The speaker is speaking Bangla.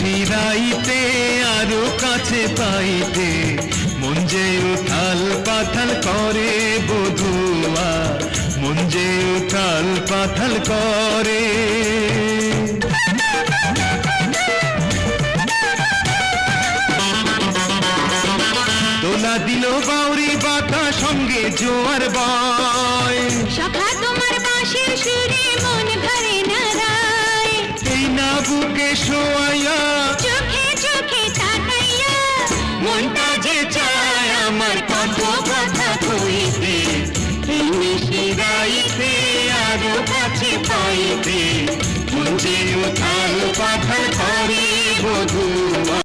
নিশিরাইতে আরো কাছে পাইতে মন যে উথাল পাথাল করে বধুয়া, মন যে উথাল পাথাল করে। দোলা দিল বাউরি বাতা সঙ্গে জোয়ার বয়, সখা তোমার বাঁশির সুরে মন ভরে না রায়। এই না বুকে শোয়াইয়া চোখে চোখে তাকাইয়া মনটা যে চায় আমার কত কথা কইতে, এই নিশিরাইতে আরো কাছে পাইতে মন যে উথাল পাথাল করে।